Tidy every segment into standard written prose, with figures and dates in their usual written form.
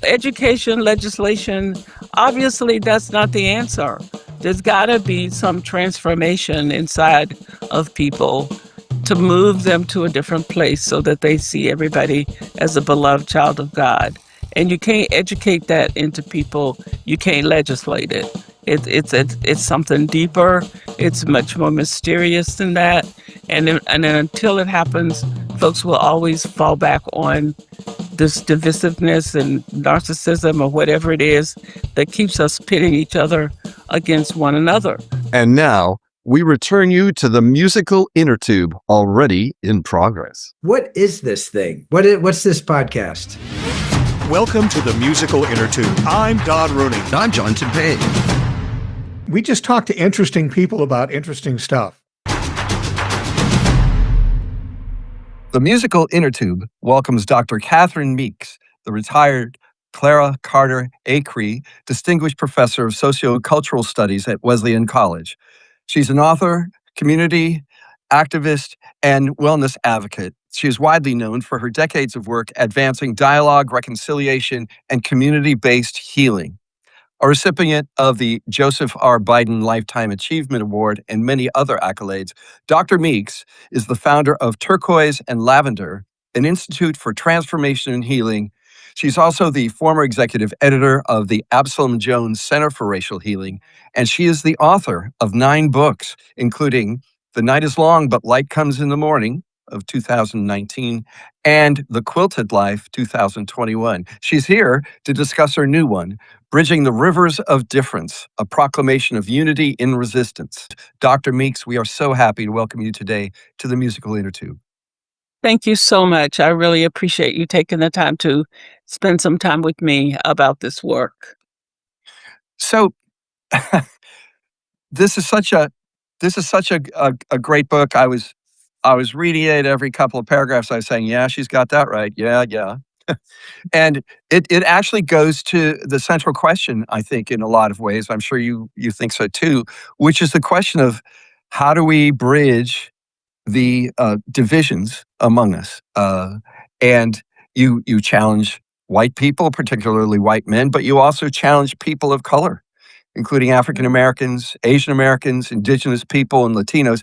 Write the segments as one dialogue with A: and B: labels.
A: education, legislation, obviously that's not the answer. There's got to be some transformation inside of people to move them to a different place so that they see everybody as a beloved child of God. And you can't educate that into people. You can't legislate it. It's something deeper. It's much more mysterious than that. And then until it happens, folks will always fall back on this divisiveness and narcissism or whatever it is that keeps us pitting each other against one another.
B: And now we return you to the musical Innertube, already in progress.
C: What is this thing? What's this podcast?
D: Welcome to the musical Innertube. I'm Don Rooney.
E: I'm John Tempeh.
D: We just talk to interesting people about interesting stuff.
E: The musical Innertube welcomes Dr. Catherine Meeks, the retired Clara Carter Acree Distinguished Professor of Sociocultural Studies at Wesleyan College. She's an author, community activist, and wellness advocate. She is widely known for her decades of work advancing dialogue, reconciliation, and community-based healing. A recipient of the Joseph R. Biden Lifetime Achievement Award and many other accolades, Dr. Meeks is the founder of Turquoise and Lavender, an institute for transformation and healing. She's also the former executive editor of the Absalom Jones Center for Racial Healing, and she is the author of 9 books, including The Night is Long But Light Comes in the Morning of 2019 and The Quilted Life 2021. She's here to discuss her new one, Bridging the Rivers of Difference, a proclamation of unity in resistance. Dr. Meeks, we are so happy to welcome you today to the musical Innertube.
A: Thank you so much. I really appreciate you taking the time to spend some time with me about this work.
E: So this is such a great book. I was reading it every couple of paragraphs. I was saying, yeah, she's got that right. Yeah. And it actually goes to the central question, I think, in a lot of ways. I'm sure you think so too, which is the question of how do we bridge the divisions among us? And you challenge white people, particularly white men, but you also challenge people of color, including African Americans, Asian Americans, Indigenous people, and Latinos.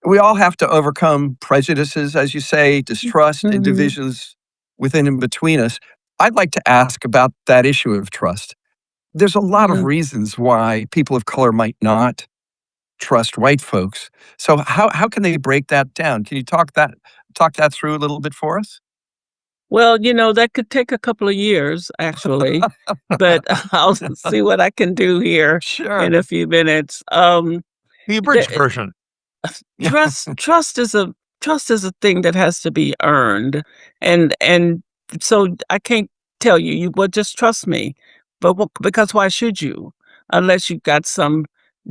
E: We all have to overcome prejudices, as you say, distrust and divisions within and between us. I'd like to ask about that issue of trust. There's a lot of reasons why people of color might not trust white folks. So how can they break that down? Can you talk that through a little bit for us?
A: Well, that could take a couple of years, actually, but I'll see what I can do here
E: Sure.
A: in a few minutes.
D: The abridged version.
A: Trust is a thing that has to be earned, and so I can't tell you well, just trust me, but because why should you, unless you've got some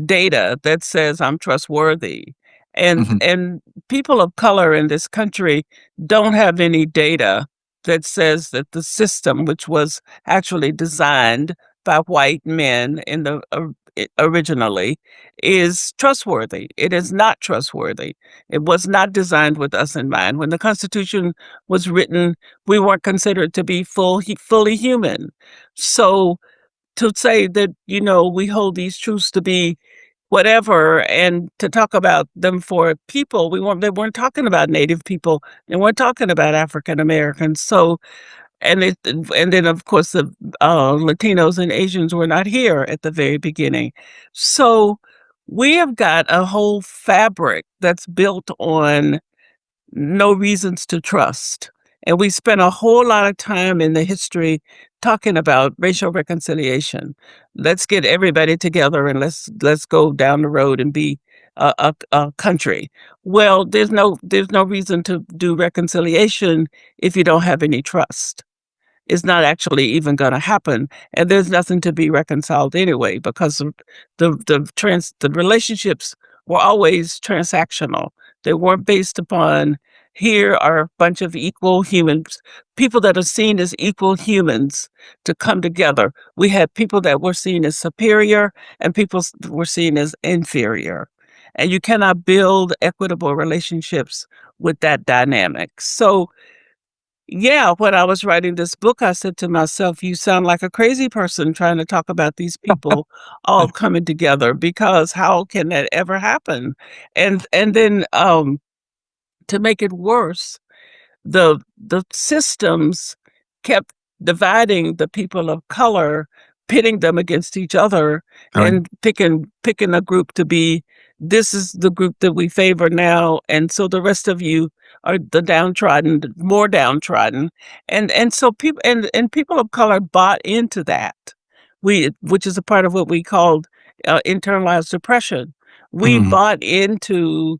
A: data that says I'm trustworthy, and people of color in this country don't have any data that says that the system, which was actually designed by white men in the originally, is trustworthy. It is not trustworthy. It was not designed with us in mind. When the Constitution was written, we weren't considered to be fully human. So to say that, we hold these truths to be whatever, and to talk about them for people, they weren't talking about Native people. They weren't talking about African Americans. So, and then of course the Latinos and Asians were not here at the very beginning. So we have got a whole fabric that's built on no reasons to trust. And we spent a whole lot of time in the history talking about racial reconciliation. Let's get everybody together and let's go down the road and be a country. Well, there's no reason to do reconciliation if you don't have any trust. It's not actually even going to happen, and there's nothing to be reconciled anyway, because the relationships were always transactional. They weren't based upon, here are a bunch of equal humans, people that are seen as equal humans, to come together. We had people that were seen as superior and people were seen as inferior. And you cannot build equitable relationships with that dynamic. So Yeah, when I was writing this book, I said to myself, you sound like a crazy person trying to talk about these people all coming together, because how can that ever happen? And then to make it worse, the systems kept dividing the people of color, pitting them against each other,
E: Right.
A: and picking a group to be, this is the group that we favor now, and so the rest of you are the downtrodden, more downtrodden, and so people and people of color bought into that. Which is a part of what we called internalized depression. We
E: Mm.
A: bought into,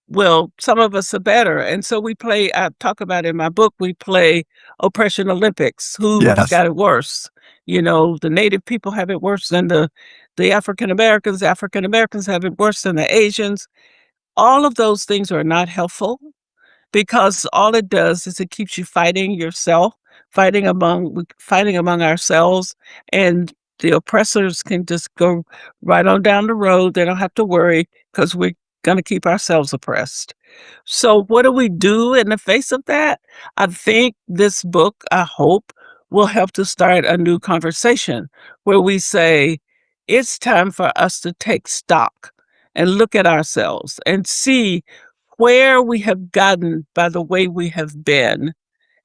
A: well, some of us are better. And so we play, I talk about in my book, we play oppression Olympics. Who's
E: Yes.
A: got it worse? You know, the Native people have it worse than the African Americans. African Americans have it worse than the Asians. All of those things are not helpful, because all it does is it keeps you fighting yourself, fighting among ourselves, and the oppressors can just go right on down the road. They don't have to worry, because we're going to keep ourselves oppressed. So what do we do in the face of that? I think this book, I hope, will help to start a new conversation where we say it's time for us to take stock and look at ourselves and see where we have gotten by the way we have been.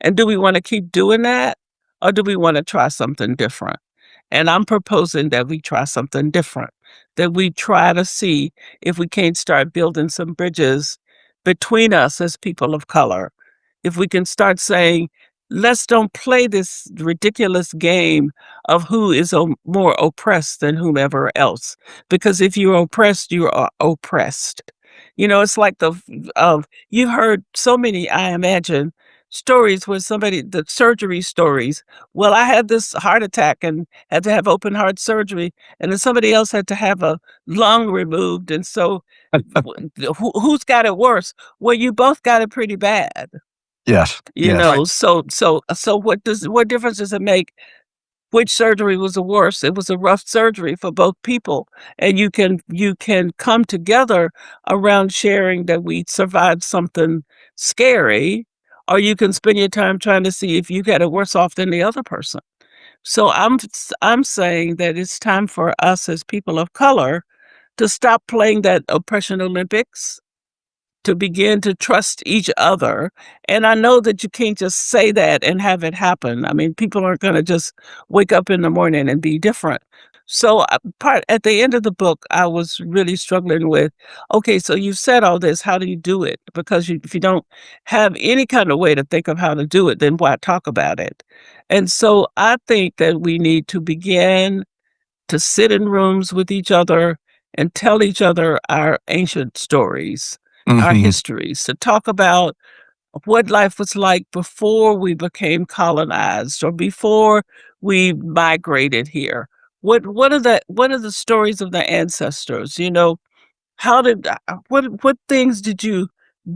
A: And do we want to keep doing that, or do we want to try something different? And I'm proposing that we try something different, that we try to see if we can't start building some bridges between us as people of color. If we can start saying, let's don't play this ridiculous game of who is more oppressed than whomever else. Because if you're oppressed, you are oppressed. You know, it's like you've heard so many, I imagine, stories where the surgery stories. Well, I had this heart attack and had to have open heart surgery, and then somebody else had to have a lung removed. And so who's got it worse? Well, you both got it pretty bad,
E: Yes.
A: you
E: Yes.
A: know. So what difference does it make which surgery was the worst? It was a rough surgery for both people, and you can come together around sharing that we survived something scary, or you can spend your time trying to see if you got it worse off than the other person. So I'm saying that it's time for us as people of color to stop playing that oppression Olympics, to begin to trust each other. And I know that you can't just say that and have it happen. I mean, people aren't going to just wake up in the morning and be different. So part at the end of the book, I was really struggling with, okay, so you said all this, how do you do it? Because if you don't have any kind of way to think of how to do it, then why talk about it? And so I think that we need to begin to sit in rooms with each other and tell each other our ancient stories, our
E: Mhm.
A: histories, to talk about what life was like before we became colonized or before we migrated here. What are the stories of the ancestors? You know, how did what things do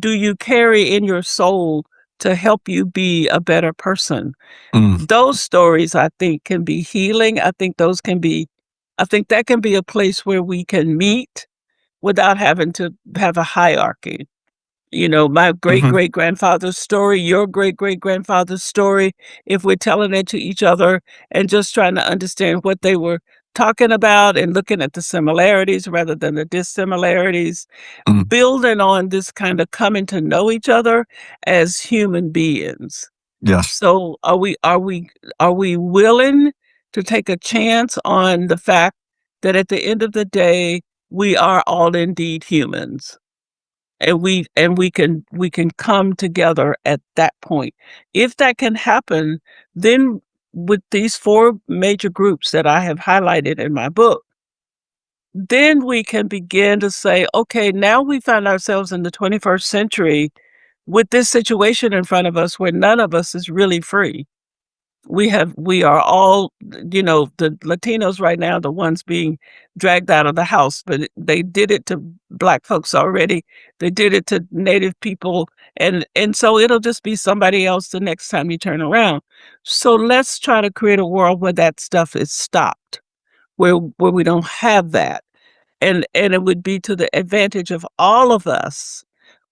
A: you carry in your soul to help you be a better person?
E: Mm.
A: Those stories, I think, can be healing. I think that can be a place where we can meet without having to have a hierarchy. You know, my great
E: Mhm.
A: great grandfather's story, your great great grandfather's story, if we're telling it to each other and just trying to understand what they were talking about and looking at the similarities rather than the dissimilarities,
E: Mm.
A: building on this kind of coming to know each other as human beings.
E: Yes.
A: So are we willing to take a chance on the fact that at the end of the day, we are all indeed humans, and we can come together at that point. If that can happen, then with these four major groups that I have highlighted in my book, then we can begin to say, okay, now we find ourselves in the 21st century with this situation in front of us where none of us is really free. We are all, you know, the Latinos right now, the ones being dragged out of the house, but they did it to Black folks already. They did it to Native people, and so it'll just be somebody else the next time you turn around. So let's try to create a world where that stuff is stopped, where we don't have that, and it would be to the advantage of all of us,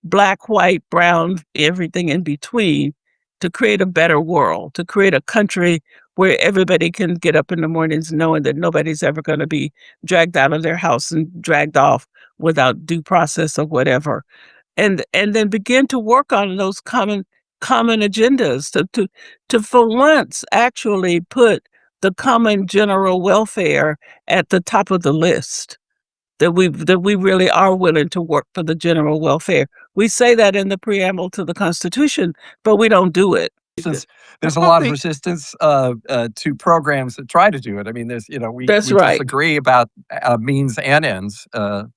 A: Black, white, brown, everything in between, to create a better world, to create a country where everybody can get up in the mornings knowing that nobody's ever going to be dragged out of their house and dragged off without due process or whatever. And then begin to work on those common agendas to for once actually put the common general welfare at the top of the list, that we really are willing to work for the general welfare. We say that in the preamble to the Constitution, but we don't do it.
E: Since
D: I
E: there's a
D: thought
E: lot of
D: they,
E: resistance to programs that try to do it. I mean, there's, we
A: That's right.
E: disagree about means and ends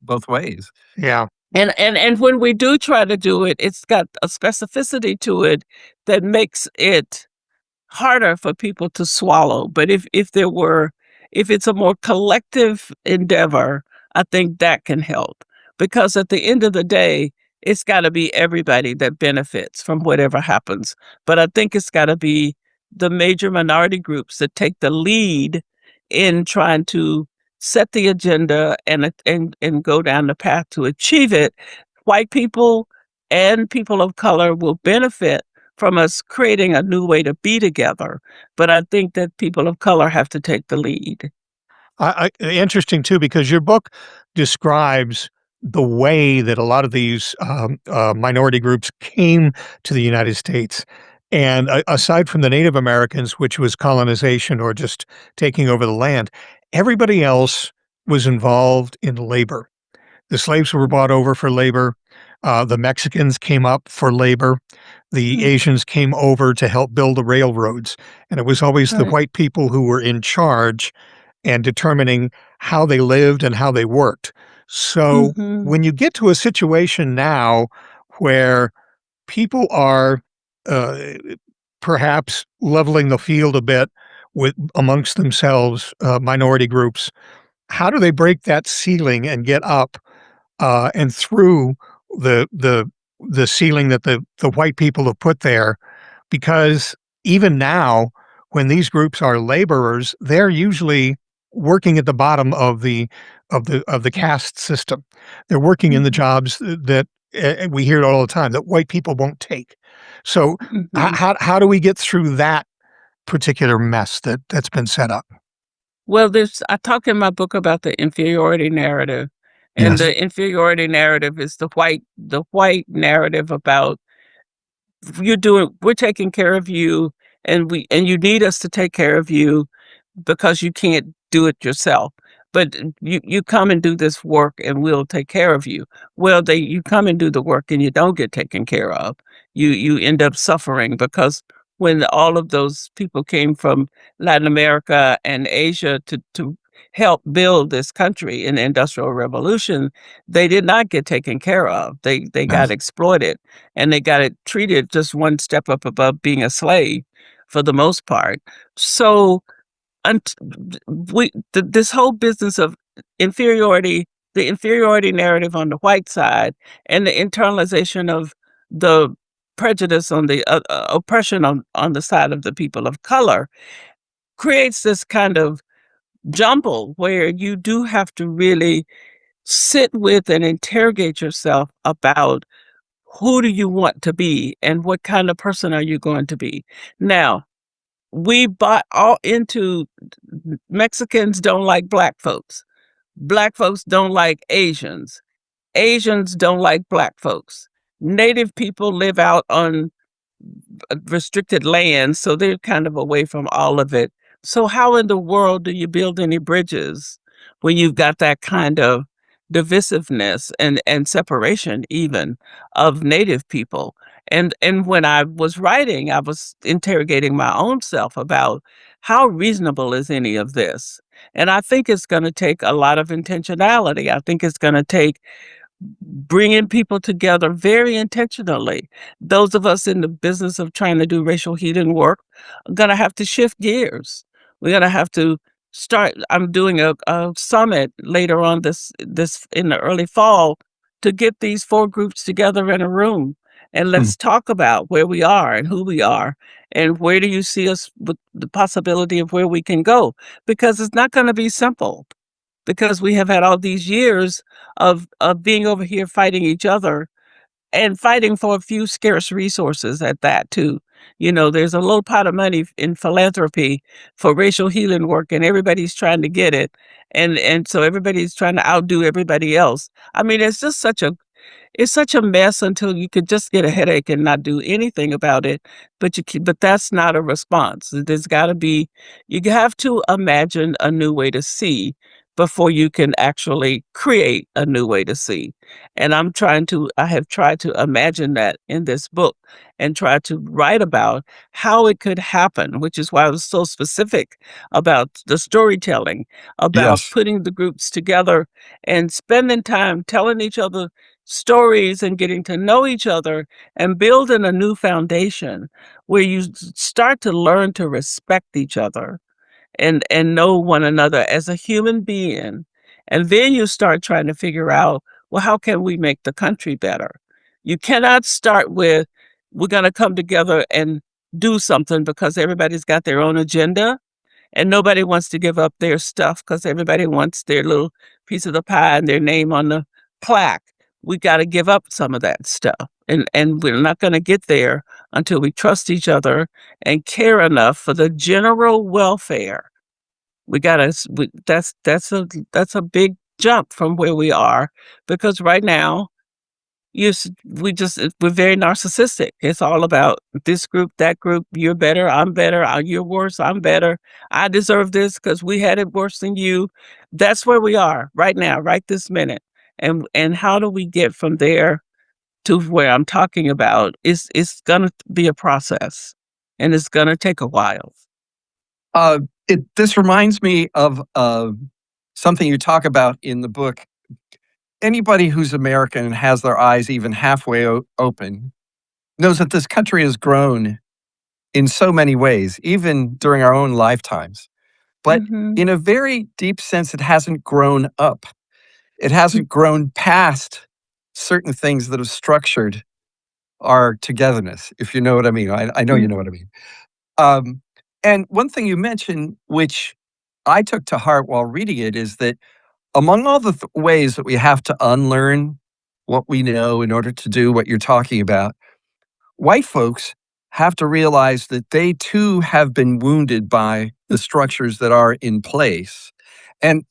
E: both ways.
D: yeah.
A: And when we do try to do it, it's got a specificity to it that makes it harder for people to swallow. But if it's a more collective endeavor, I think that can help. Because at the end of the day, it's got to be everybody that benefits from whatever happens. But I think it's got to be the major minority groups that take the lead in trying to set the agenda and go down the path to achieve it. White people and people of color will benefit from us creating a new way to be together. But I think that people of color have to take the lead.
D: Interesting too, because your book describes the way that a lot of these minority groups came to the United States. And aside from the Native Americans, which was colonization or just taking over the land, everybody else was involved in labor. The slaves were brought over for labor. The Mexicans came up for labor. The Asians came over to help build the railroads. And it was always the
A: Right.
D: white people who were in charge and determining how they lived and how they worked. So
A: Mhm.
D: when you get to a situation now where people are uh, perhaps leveling the field a bit with amongst themselves, minority groups, how do they break that ceiling and get up and through the ceiling that the white people have put there? Because even now, when these groups are laborers, they're usually working at the bottom of the caste system. They're working in the
A: Mhm.
D: jobs that we hear it all the time that white people won't take. So
A: Mhm.
D: how do we get through that particular mess that's been set up?
A: Well, I talk in my book about the inferiority narrative, and
D: Yes.
A: the inferiority narrative is the white narrative about we're taking care of you, and you need us to take care of you because you can't do it yourself. But you come and do this work and we'll take care of you. Well, you come and do the work and you don't get taken care of. You end up suffering because when all of those people came from Latin America and Asia to help build this country in the Industrial Revolution, they did not get taken care of. They got
D: Yes.
A: exploited, and they got it treated just one step up above being a slave for the most part. So unt this whole business of inferiority, the inferiority narrative on the white side and the internalization of the prejudice on the oppression on the side of the people of color creates this kind of jumble where you do have to really sit with and interrogate yourself about who do you want to be and what kind of person are you going to be. Now, we bought all into Mexicans don't like black folks. Black folks don't like Asians. Asians don't like black folks. Native people live out on restricted lands, so they're kind of away from all of it. So how in the world do you build any bridges when you've got that kind of divisiveness and separation even of Native people? And when I was writing, I was interrogating my own self about how reasonable is any of this? And I think it's going to take a lot of intentionality. I think it's going to take bringing people together very intentionally. Those of us in the business of trying to do racial healing work are going to have to shift gears. We're going to have to start. I'm doing a summit later on this in the early fall to get these four groups together in a room and
E: Hmm.
A: let's talk about where we are and who we are and where do you see us with the possibility of where we can go, because it's not going to be simple, because we have had all these years of being over here fighting each other and fighting for a few scarce resources at that too. There's a little pot of money in philanthropy for racial healing work, and everybody's trying to get it. And so everybody's trying to outdo everybody else. I mean, it's such a mess until you could just get a headache and not do anything about it. But that's not a response. There's got to be, you have to imagine a new way to see before you can actually create a new way to see. And I have tried to imagine that in this book and try to write about how it could happen, which is why I was so specific about the storytelling, about
E: Yes.
A: putting the groups together and spending time telling each other stories and getting to know each other and building a new foundation where you start to learn to respect each other and know one another as a human being. And then you start trying to figure out, well, how can we make the country better? You cannot start with, we're going to come together and do something because everybody's got their own agenda and nobody wants to give up their stuff because everybody wants their little piece of the pie and their name on the plaque. We got to give up some of that stuff. And we're not going to get there until we trust each other and care enough for the general welfare. We got to, that's a big jump from where we are, because right now we're very narcissistic. It's all about this group, that group. You're better, I'm better. You're worse, I'm better. I deserve this because we had it worse than you. That's where we are right now, right this minute. And how do we get from there to where I'm talking about? It's gonna be a process, and it's gonna take a while.
E: Uh, this reminds me of something you talk about in the book. Anybody who's American and has their eyes even halfway open knows that this country has grown in so many ways, even during our own lifetimes. But
A: Mhm.
E: in a very deep sense, it hasn't grown up. It hasn't grown past certain things that have structured our togetherness, if you know what I mean. I know you know what I mean. Um, and one thing you mentioned, which I took to heart while reading it, is that among all the ways that we have to unlearn what we know in order to do what you're talking about, white folks have to realize that they too have been wounded by the structures that are in place. And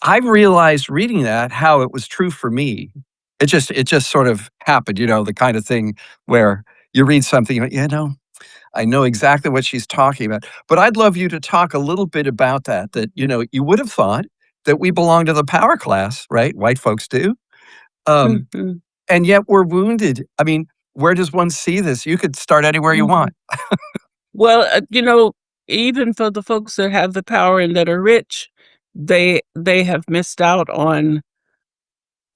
E: I've realized reading that how it was true for me. It just sort of happened, the kind of thing where you read something, I know exactly what she's talking about. But I'd love you to talk a little bit about that, you would have thought that we belong to the power class, right? White folks do. Um,
A: Mhm.
E: and yet we're wounded. I mean, where does one see this? You could start anywhere you
A: Mhm.
E: want.
A: Well, even for the folks that have the power and that are rich, they have missed out on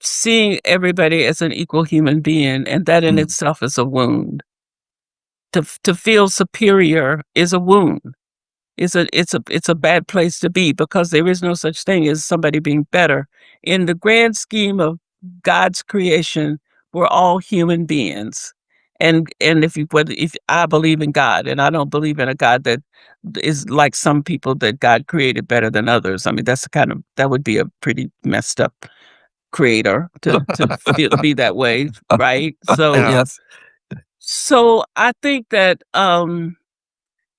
A: seeing everybody as an equal human being, and that in
E: Mm,
A: itself is a wound. To feel superior is a wound. It's a bad place to be, because there is no such thing as somebody being better. In the grand scheme of God's creation, we're all human beings. And if I believe in God, and I don't believe in a God that is like some people that God created better than others. I mean, that would be a pretty messed up creator to be that way, right? So
D: Yeah.
E: yes.
A: so I think that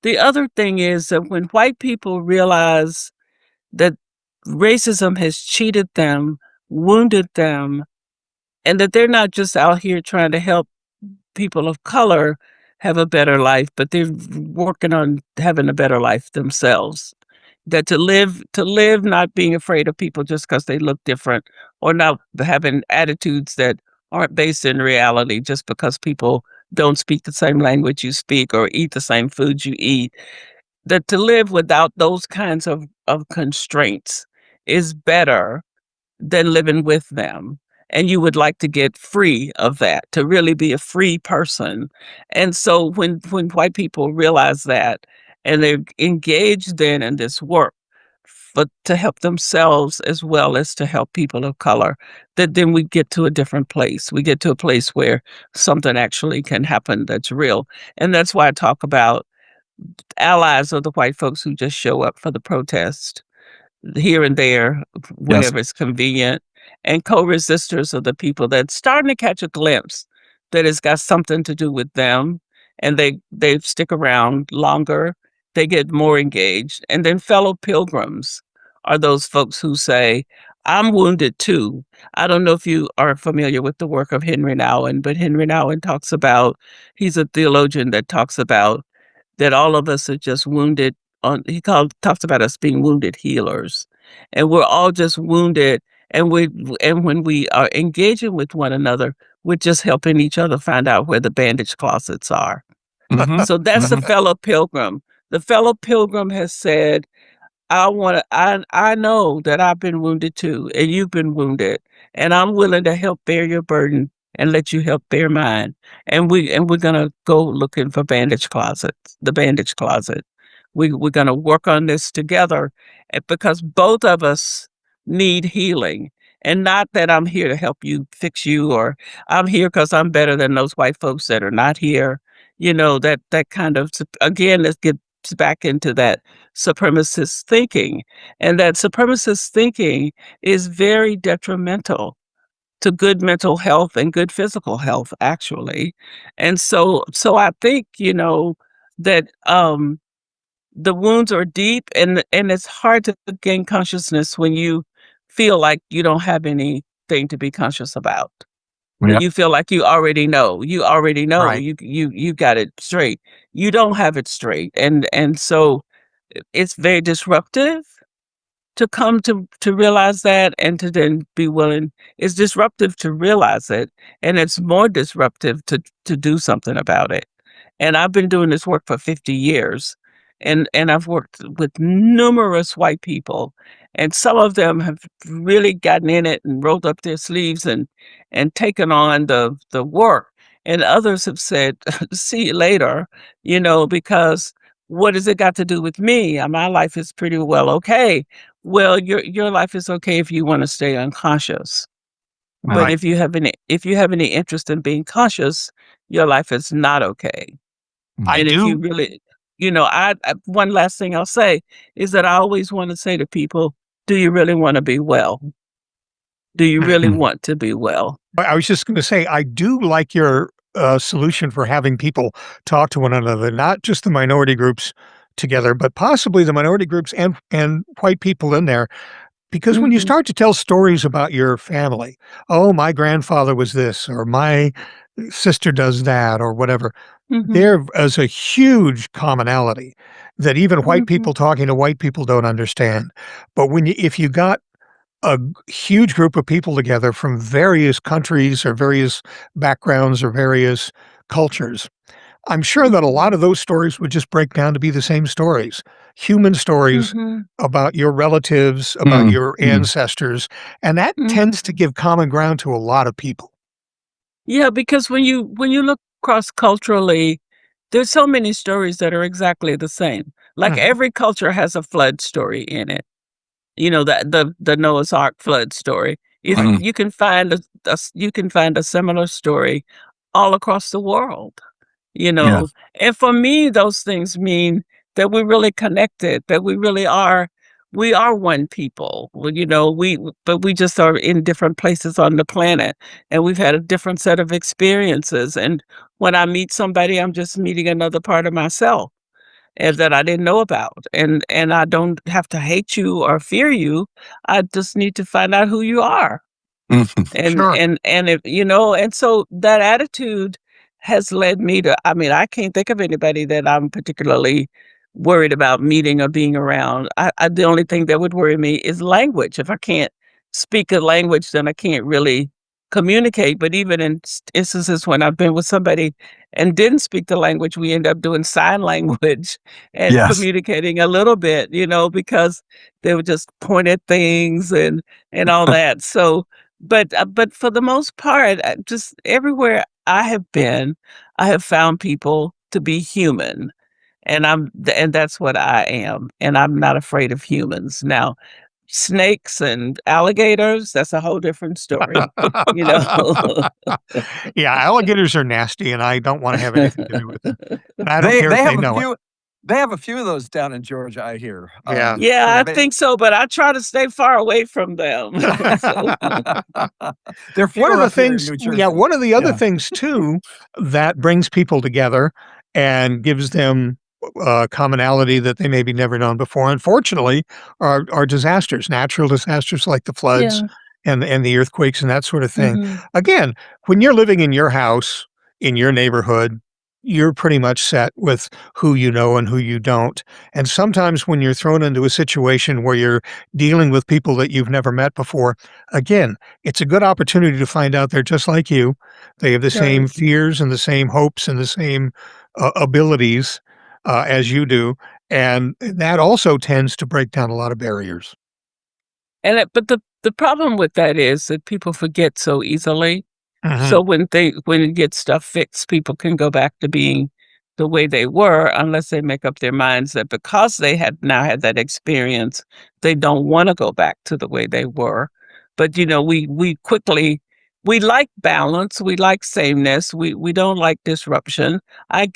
A: the other thing is that when white people realize that racism has cheated them, wounded them, and that they're not just out here trying to help people of color have a better life, but they're working on having a better life themselves. That to live not being afraid of people just because they look different, or not having attitudes that aren't based in reality just because people don't speak the same language you speak or eat the same food you eat. That to live without those kinds of constraints is better than living with them. And you would like to get free of that, to really be a free person. And so when white people realize that, and they're engaged then in this work, but to help themselves as well as to help people of color, that then we get to a different place. We get to a place where something actually can happen that's real. And that's why I talk about allies of the white folks who just show up for the protest here and there
E: Yes.
A: whenever it's convenient, and co-resistors are the people that's starting to catch a glimpse that it's got something to do with them, and they stick around longer. They get more engaged. And then fellow pilgrims are those folks who say, I'm wounded too. I don't know if you are familiar with the work of Henry Nouwen, but Henry Nouwen talks about, he's a theologian that talks about that all of us are just wounded on, talks about us being wounded healers. And we're all just wounded, and when we are engaging with one another, we're just helping each other find out where the bandage closets are.
E: Mhm.
A: So that's the
E: Mhm.
A: fellow pilgrim. The fellow pilgrim has said, I know that I've been wounded too, and you've been wounded, and I'm willing to help bear your burden and let you help bear mine. And we're gonna go looking for the bandage closet. We're gonna work on this together, because both of us need healing. And not that I'm here to help you fix you, or I'm here because I'm better than those white folks that are not here. That kind of, again, let's get back into that supremacist thinking. And that supremacist thinking is very detrimental to good mental health and good physical health, actually. And so I think, that the wounds are deep, and it's hard to gain consciousness when you feel like you don't have anything to be conscious about. When
E: Yeah.
A: you feel like you already know,
D: Right.
A: you got it straight. You don't have it straight. And so it's very disruptive to come to realize that, and to then be willing. It's disruptive to realize it, and it's more disruptive to do something about it. And I've been doing this work for 50 years, and I've worked with numerous white people, and some of them have really gotten in it and rolled up their sleeves and taken on the work, and others have said, see you later, because what has it got to do with me? My life is pretty well okay. Well, your life is okay if you want to stay unconscious. But
E: Right.
A: if you have any interest in being conscious, your life is not okay.
D: I
A: And if you
D: do.
A: really, one last thing I'll say is that I always want to say to people, do you really want to be well? Do you really want to be well?
D: I was just going to say, I do like your solution for having people talk to one another, not just the minority groups together, but possibly the minority groups and white people in there. Because when you
A: Mhm,
D: start to tell stories about your family, oh, my grandfather was this, or my sister does that, or whatever,
A: mhm,
D: there is a huge commonality that even white
A: mhm,
D: people talking to white people don't understand. But if you got huge group of people together from various countries or various backgrounds or various cultures, I'm sure that a lot
A: mhm,
D: of those stories would just break down to be the same stories, human stories
A: mhm,
D: about your relatives, about
E: Mm.
D: your
E: Mm.
D: ancestors, and that tends to
A: mhm.
D: give common ground to a lot of people.
A: Yeah, because when you look cross culturally, there's so many stories that are exactly the same. Like
D: Mhm,
A: every culture has a flood story in it. The Noah's Ark flood story. Is
D: right.
E: Mhm.
A: you can find a similar story all across the world. you
E: Yeah.
A: know and for me, those things mean that we're really connected, that we are one people. Well, but we just are in different places on the planet, and we've had a different set of experiences. And when I meet somebody, I'm just meeting another part of myself, and that I didn't know about. And I don't have to hate you or fear you. I just need to find out who you are.
E: Mhm.
A: And
D: Sure.
A: and and if and so that attitude has led me to, I mean, I can't think of anybody that I'm particularly worried about meeting or being around. The only thing that would worry me is language. If I can't speak a language, then I can't really communicate. But even in instances when I've been with somebody and didn't speak the language, we end up doing sign language and
E: Yes.
A: communicating a little bit, because they would just point at things and all that. So but for the most part, just everywhere I have been, I have found people to be human, and that's what I am, and I'm not afraid of humans. Now, snakes and alligators, that's a whole different story, you know?
D: Yeah, alligators are nasty, and I don't wanna have anything to do with them, and I don't
E: They
D: care
E: they
D: if they
E: have a
D: know it.
E: few they have a few of those down in Georgia, I hear.
D: Yeah.
A: Yeah,
E: So
A: I think so, but I try to stay far away from them. So
E: they're
D: One of
E: fewer
D: the
E: up here in
D: things
E: New
D: yeah,
E: Jersey.
D: one of the other
E: Yeah.
D: things too that brings people together and gives them commonality that they maybe never known before. Unfortunately, are disasters, natural disasters like the floods
A: Yeah.
D: and the earthquakes and that sort of thing.
A: Mhm.
D: Again, when you're living in your house, in your neighborhood, you're pretty much set with who you know and who you don't. And sometimes when you're thrown into a situation where you're dealing with people that you've never met before, again, it's a good opportunity to find out they're just like you. They have the same
A: Right.
D: fears and the same hopes and the same abilities as you do. And that also tends to break down a lot of barriers.
A: But the problem with that is that people forget so easily.
D: Mhm.
A: So when you get stuff fixed, people can go back to being the way they were unless they make up their minds that because they had now had that experience, they don't want to go back to the way they were. But we quickly we like balance, we like sameness, we don't like disruption. I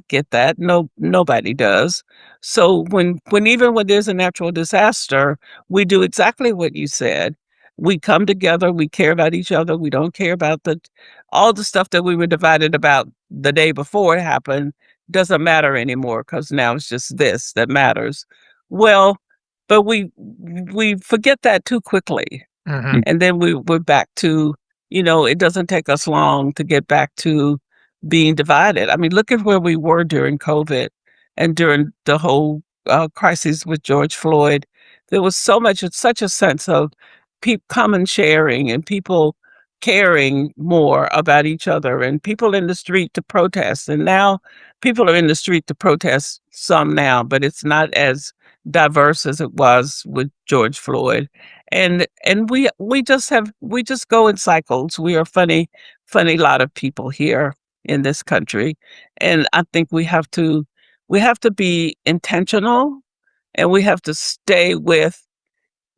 A: get that. No, nobody does. So when even when there's a natural disaster, we do exactly what you said. We come together, we care about each other, we don't care about the all the stuff that we were divided about the day before it happened doesn't matter anymore because now it's just this that matters. Well, but we forget that too quickly.
D: Mhm.
A: And then we're back to, it doesn't take us long to get back to being divided. I mean, look at where we were during COVID and during the whole crisis with George Floyd. There was such a sense of common sharing and people caring more about each other and people in the street to protest. And now people are in the street to protest some now, but it's not as diverse as it was with George Floyd. And we just go in cycles. We are funny lot of people here in this country. And I think we have to be intentional and we have to stay with,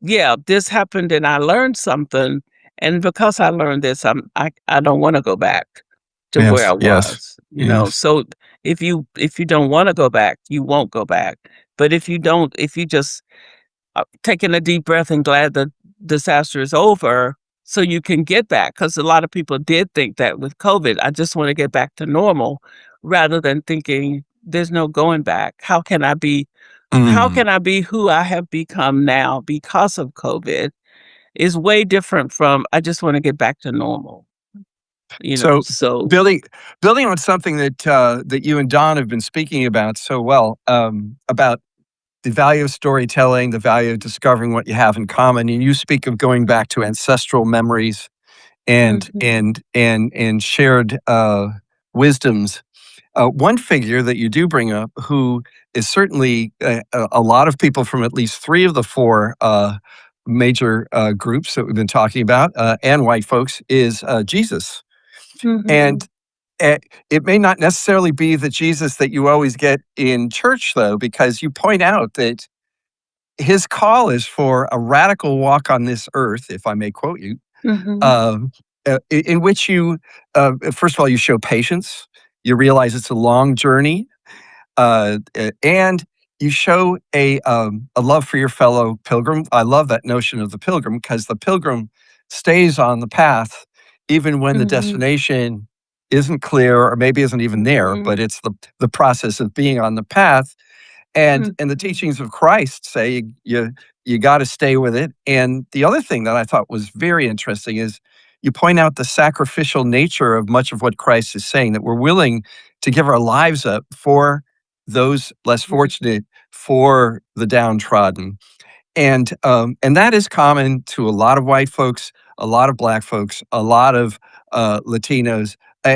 A: yeah, this happened and I learned something. And because I learned this, I don't want to go back to where I
E: Yes, yes,
A: was.
E: yes.
A: So if you don't want to go back, you won't go back. But if you just taking a deep breath and glad the disaster is over so you can get back, because a lot of people did think that with COVID, I just want to get back to normal rather than thinking there's no going back. How
E: Mm.
A: can I be who I have become now because of COVID is way different from I just want to get back to normal.
E: So
A: So
E: building building on something that you and Don have been speaking about so well, about the value of storytelling, the value of discovering what you have in common, and you speak of going back to ancestral memories and
A: mhm,
E: and shared wisdoms. One figure that you do bring up, who is certainly a lot of people from at least three of the four major groups that we've been talking about, and white folks, is Jesus. And
A: mhm,
E: eh, it may not necessarily be the Jesus that you always get in church, though, because you point out that his call is for a radical walk on this earth, if I may quote you,
A: mhm,
E: um, in which you, first of all, you show patience. You realize it's a long journey, and you show a love for your fellow pilgrim. I love that notion of the pilgrim because the pilgrim stays on the path even when the
A: mhm,
E: destination isn't clear or maybe isn't even there.
A: mhm,
E: But it's the process of being on the path, and the
A: mhm,
E: teachings of Christ say you got to stay with it. And the other thing that I thought was very interesting is you point out the sacrificial nature of much of what Christ is saying, that we're willing to give our lives up for those less
A: mhm,
E: fortunate, for the downtrodden. And that is common to a lot of white folks, a lot of black folks, a lot of Latinos,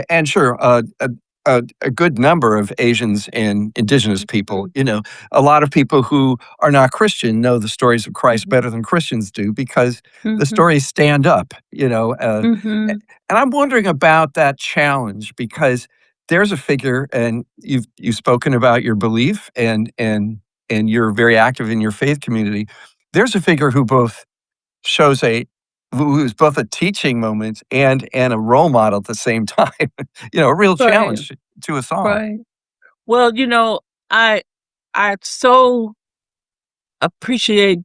E: and sure, a good number of Asians and indigenous people.
A: mhm,
E: You know, a lot of people who are not Christian know the stories of Christ
A: mhm,
E: better than Christians do because the
A: mhm,
E: stories stand up.
A: mhm,
E: And I'm wondering about that challenge because there's a figure, and you've spoken about your belief and you're very active in your faith community. There's a figure who both shows who's both a teaching moment and a role model at the same time. A real
A: right,
E: challenge to us all.
A: right. Well, I so appreciate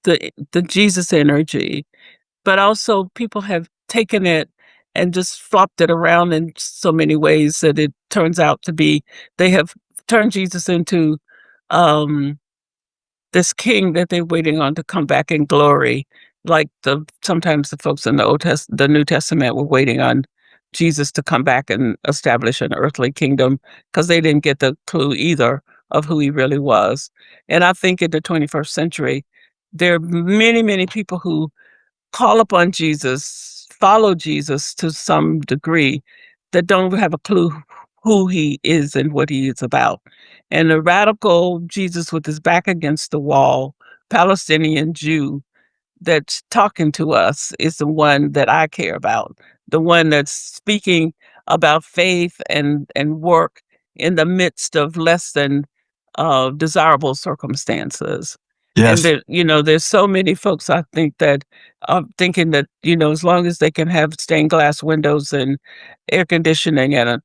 A: the Jesus energy, but also people have taken it and just flopped it around in so many ways that it turns out to be they have turned Jesus into um, this king that they're waiting on to come back in glory. Like sometimes the folks in the New Testament were waiting on Jesus to come back and establish an earthly kingdom because they didn't get the clue either of who he really was. And I think in the 21st century, there are many, many people who call upon Jesus, follow Jesus to some degree, that don't have a clue who he is and what he is about. And the radical Jesus with his back against the wall, Palestinian Jew that's talking to us is the one that I care about, the one that's speaking about faith and work in the midst of less than desirable circumstances. And
E: Yes.
A: there, there's so many folks I think that are thinking that as long as they can have stained glass windows and air conditioning and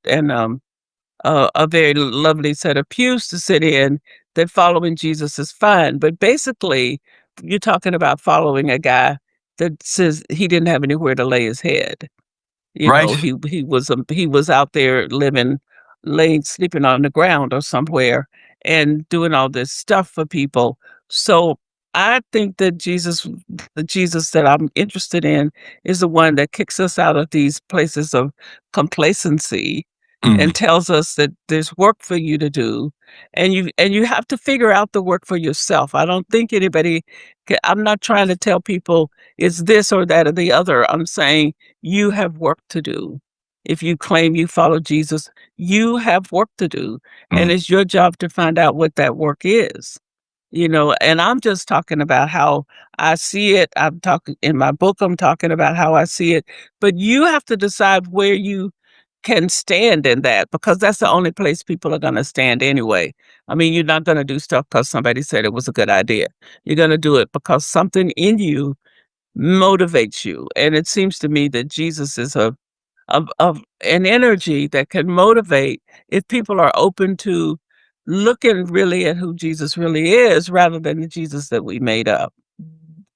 A: a very lovely set of pews to sit in, that following Jesus is fine. But basically, you're talking about following a guy that says he didn't have anywhere to lay his head.
E: Right.
A: He was out there sleeping on the ground or somewhere and doing all this stuff for people. So I think that the Jesus that I'm interested in is the one that kicks us out of these places of complacency
E: Mm.
A: and tells us that there's work for you to do, and you have to figure out the work for yourself. I don't think I'm not trying to tell people it's this or that or the other. I'm saying you have work to do. If you claim you follow Jesus, you have work to do, and
E: Mm.
A: it's your job to find out what that work is. And I'm just talking about how I see it. I'm talking in my book, I'm talking about how I see it, but you have to decide where you can stand in that, because that's the only place people are going to stand anyway. I mean, you're not going to do stuff because somebody said it was a good idea. You're going to do it because something in you motivates you. And it seems to me that Jesus is of an energy that can motivate if people are open to looking really at who Jesus really is rather than the Jesus that we made up.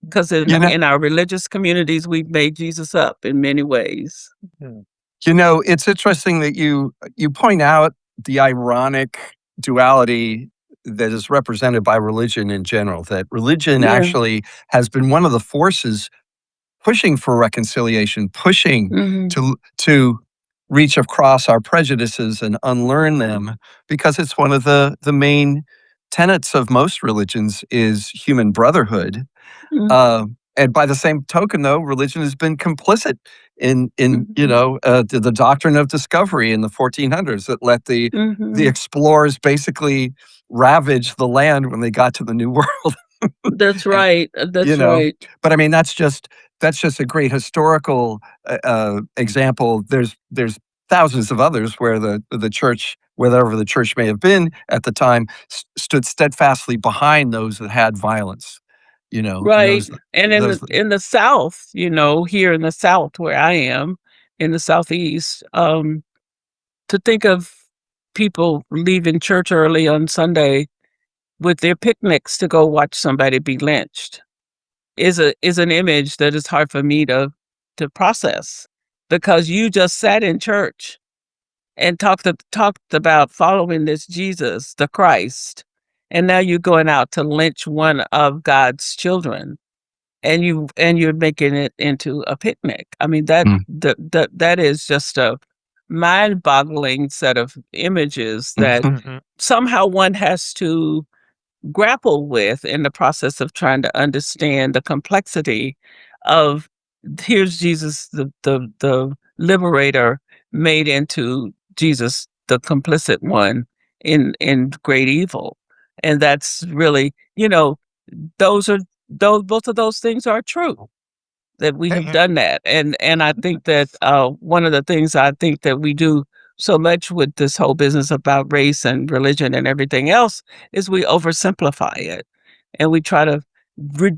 A: Because
E: You know,
A: in our religious communities, we've made Jesus up in many ways.
E: it's interesting that you point out the ironic duality that is represented by religion in general, that religion
A: Yeah.
E: actually has been one of the forces pushing for reconciliation, pushing
A: Hmm.
E: to reach across our prejudices and unlearn them, because it's one of the main tenets of most religions is human brotherhood. And by the same token, though, religion has been complicit in the doctrine of discovery in the 1400s that let the
A: Hmm.
E: explorers basically ravage the land when they got to the New World.
A: That's
E: And,
A: right.
E: you
A: That's
E: know,
A: right.
E: but I mean that's just a great historical example. There's thousands of others where the church, wherever the church may have been at the time, stood steadfastly behind those that had violence. And
A: Right. And
E: those.
A: in the South, here in the South where I am, in the Southeast, to think of people leaving church early on Sunday with their picnics to go watch somebody be lynched is an image that is hard for me to process, because you just sat in church and talked about following this Jesus, the Christ, and now you're going out to lynch one of God's children, and you're making it into a picnic. I mean,
E: Mm,
A: that is just a mind-boggling set of images that
E: mhm.
A: somehow one has to grapple with in the process of trying to understand the complexity of, here's Jesus, the liberator, made into Jesus the complicit one in great evil. And that's really, those are those both of those things are true, that we have done that. And I think that one of the things I think that we do so much with this whole business about race and religion and everything else is we oversimplify it, and we try to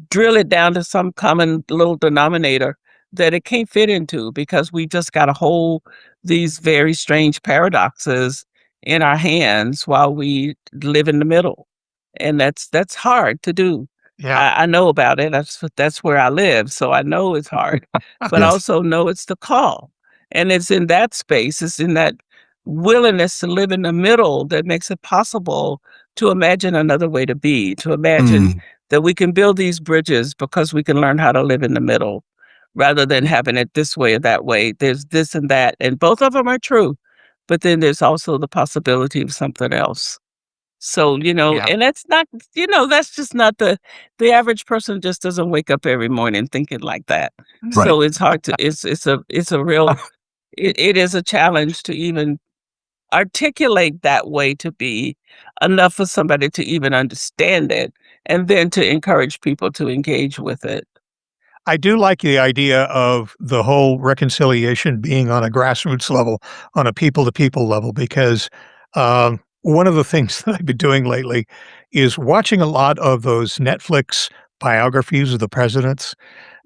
A: drill it down to some common little denominator that it can't fit into, because we just got to hold these very strange paradoxes in our hands while we live in the middle. And that's hard to do.
D: Yeah.
A: I know about it. That's where I live, so I know it's hard, but I
E: Yes.
A: also know it's the call. And it's in that space, it's in that willingness to live in the middle that makes it possible to imagine another way to be, to imagine that we can build these bridges because we can learn how to live in the middle rather than having it this way or that way. There's this and that, and both of them are true. But then there's also the possibility of something else. So,
D: Yeah.
A: and that's not, that's just not the average person just doesn't wake up every morning thinking like that.
E: Right.
A: So it's hard to, it's a real, it is a challenge to even articulate that way to be enough for somebody to even understand it and then to encourage people to engage with it.
D: I do like the idea of the whole reconciliation being on a grassroots level, on a people-to-people level, because one of the things that I've been doing lately is watching a lot of those Netflix biographies of the presidents.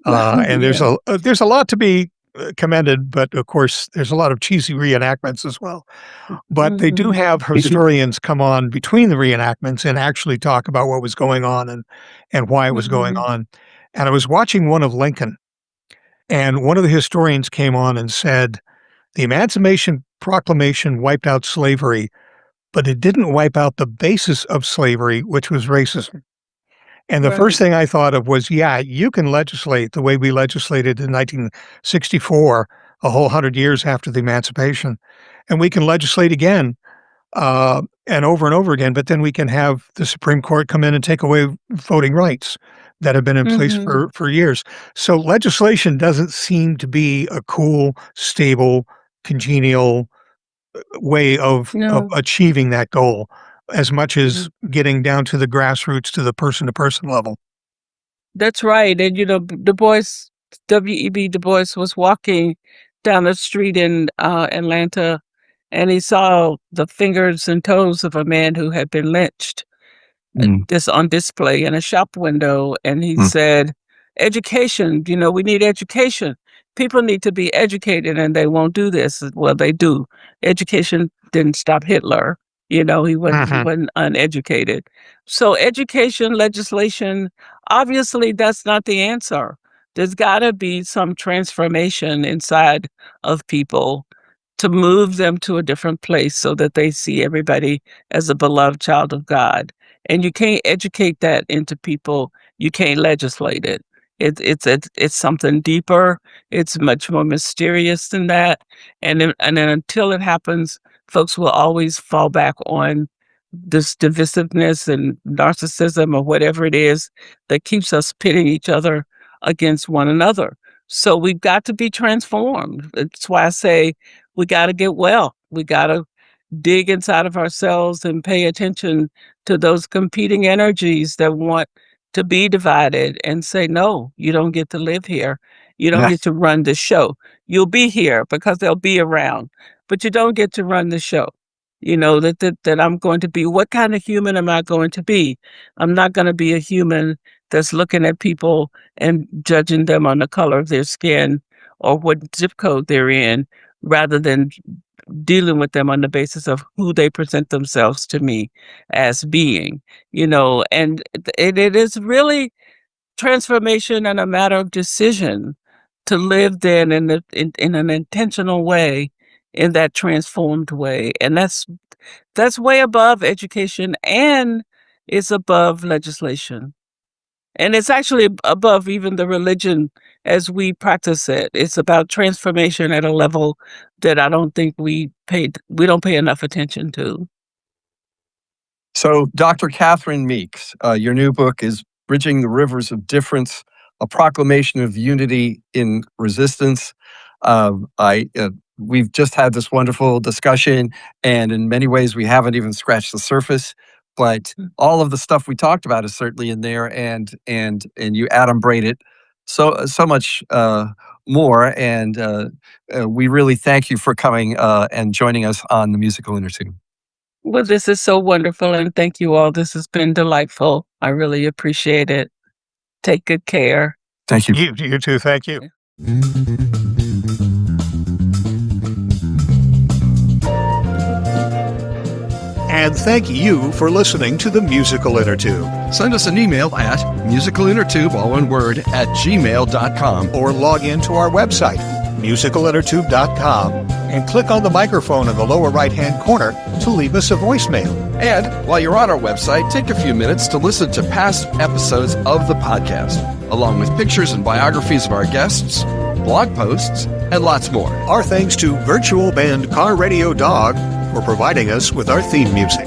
D: And
A: Yeah.
D: there's a lot to be commended, but of course, there's a lot of cheesy reenactments as well. But they do
A: Mhm.
D: have historians come on between the reenactments and actually talk about what was going on and why it was going
A: Mhm.
D: on. And I was watching one of Lincoln, and one of the historians came on and said, the Emancipation Proclamation wiped out slavery, but it didn't wipe out the basis of slavery, which was racism. And the first
A: Right.
D: thing I thought of was, yeah, you can legislate the way we legislated in 1964, a whole 100 years after the Emancipation, and we can legislate again and over again, but then we can have the Supreme Court come in and take away voting rights that have been in place
A: Mhm.
D: for years. So legislation doesn't seem to be a cool, stable, congenial way of
A: No.
D: achieving that goal as much as
A: Mhm.
D: getting down to the grassroots, to the person-to-person level.
A: That's right, and, Du Bois, W.E.B. Du Bois was walking down the street in, Atlanta, and he saw the fingers and toes of a man who had been lynched,
E: Mm,
A: this on display in a shop window, and he
E: mm,
A: said, "Education, we need education. People need to be educated, and they won't do this." Well, they do. Education didn't stop Hitler. He
D: Mhm.
A: wasn't uneducated. So education, legislation, obviously that's not the answer. There's gotta be some transformation inside of people to move them to a different place so that they see everybody as a beloved child of God. And you can't educate that into people. You can't legislate it. It's something deeper. It's much more mysterious than that. And then until it happens, folks will always fall back on this divisiveness and narcissism or whatever it is that keeps us pitting each other against one another. So we've got to be transformed. That's why I say we got to get well. We got to dig inside of ourselves and pay attention to those competing energies that want to be divided and say, no, you don't get to live here. You don't
E: yeah.
A: get to run the show. You'll be here because they'll be around, but you don't get to run the show. That I'm going to be, what kind of human am I going to be? I'm not going to be a human that's looking at people and judging them on the color of their skin or what zip code they're in, rather than dealing with them on the basis of who they present themselves to me as being, and it is really transformation and a matter of decision to live then in an intentional way, in that transformed way. And that's way above education, and it's above legislation. And it's actually above even the religion as we practice it. It's about transformation at a level that I don't think we don't pay enough attention to.
E: So, Dr. Catherine Meeks, your new book is Bridging the Rivers of Difference, a proclamation of unity in resistance. We've just had this wonderful discussion, and in many ways, we haven't even scratched the surface. But
A: Mm.
E: all of the stuff we talked about is certainly in there, and you adumbrate it so much more. And we really thank you for coming and joining us on the Musical Innertube.
A: Well, this is so wonderful, and thank you all. This has been delightful. I really appreciate it. Take good care.
E: Thank you.
D: You too. Thank you. And thank you for listening to the Musical Innertube.
B: Send us an email at musicalinnertube, all one word, @gmail.com.
D: Or log into our website, musicalinnertube.com and click on the microphone in the lower right-hand corner to leave us a voicemail.
F: And while you're on our website, take a few minutes to listen to past episodes of the podcast, along with pictures and biographies of our guests, blog posts, and lots more.
D: Our thanks to virtual band Car Radio Dog for providing us with our theme music.